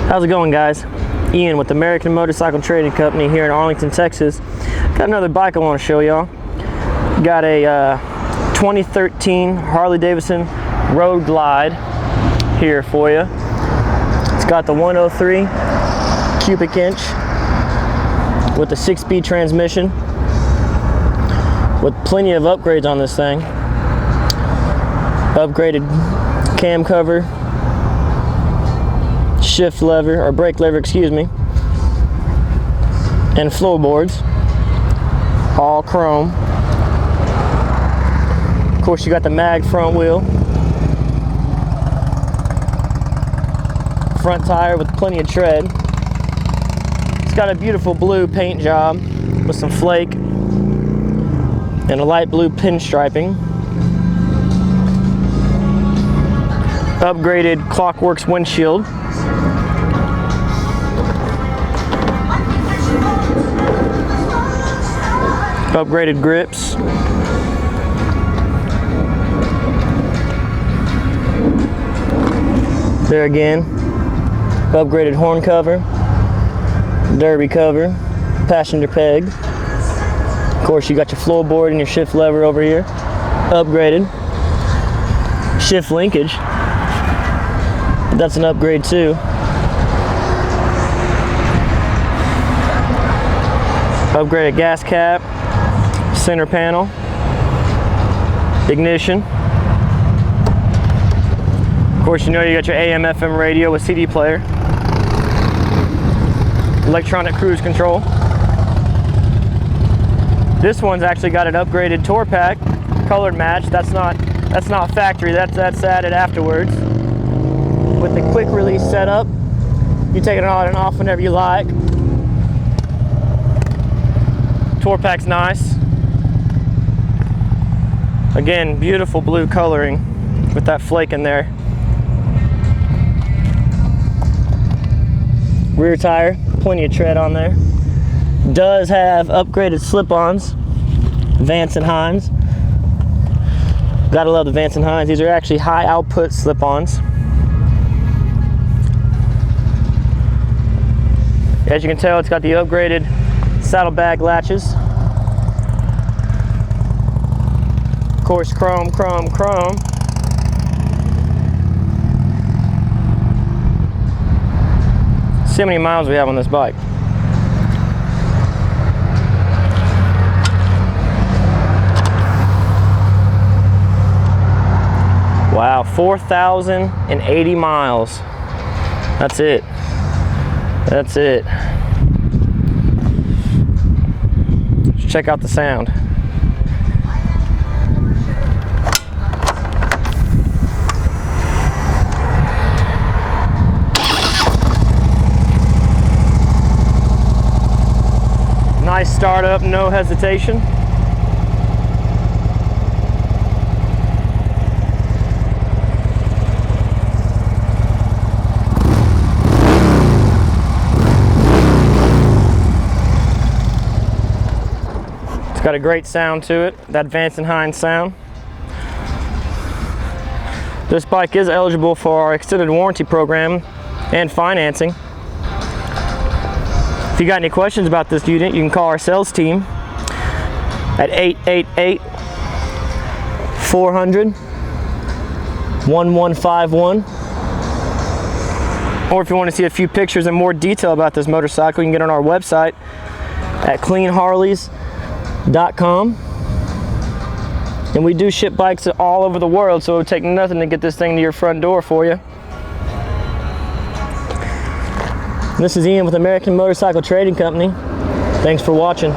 How's it going, guys? Ian with American Motorcycle Trading Company here in Arlington, Texas. Got another bike I want to show y'all. Got a 2013 Harley Davidson Road Glide here for you. It's got the 103 cubic inch with the 6-speed transmission with plenty of upgrades on this thing. Upgraded cam cover, shift lever, or brake lever, excuse me, and floorboards, all chrome. Of course, you got the mag front wheel, front tire with plenty of tread. It's got a beautiful blue paint job with some flake and a light blue pinstriping. Upgraded Clockworks windshield. Upgraded grips. There again, upgraded horn cover, derby cover, passenger peg. Of course, you got your floorboard and your shift lever over here. Upgraded shift linkage. That's an upgrade too. Upgraded gas cap, center panel, ignition. Of course, you know you got your AM FM radio with CD player, electronic cruise control. This one's actually got an upgraded tour pack, colored match. That's not factory. That's added afterwards. With the quick release setup, you take it on and off whenever you like. Tour pack's nice. Again, beautiful blue coloring with that flake in there. Rear tire, plenty of tread on there. Does have upgraded slip-ons, Vance and Hines. Gotta love the Vance and Hines. These are actually high output slip-ons. As you can tell, it's got the upgraded saddlebag latches. Of course, chrome, chrome, chrome. See how many miles we have on this bike. Wow, 4,080 miles. That's it. That's it. Let's check out the sound. Nice startup, no hesitation. It's got a great sound to it, that Vance and Hines sound. This bike is eligible for our extended warranty program and financing. If you got any questions about this unit, you can call our sales team at 888-400-1151. Or if you want to see a few pictures and more detail about this motorcycle, you can get on our website at cleanharleys.com. And we do ship bikes all over the world, so it would take nothing to get this thing to your front door for you. This is Ian with American Motorcycle Trading Company. Thanks for watching.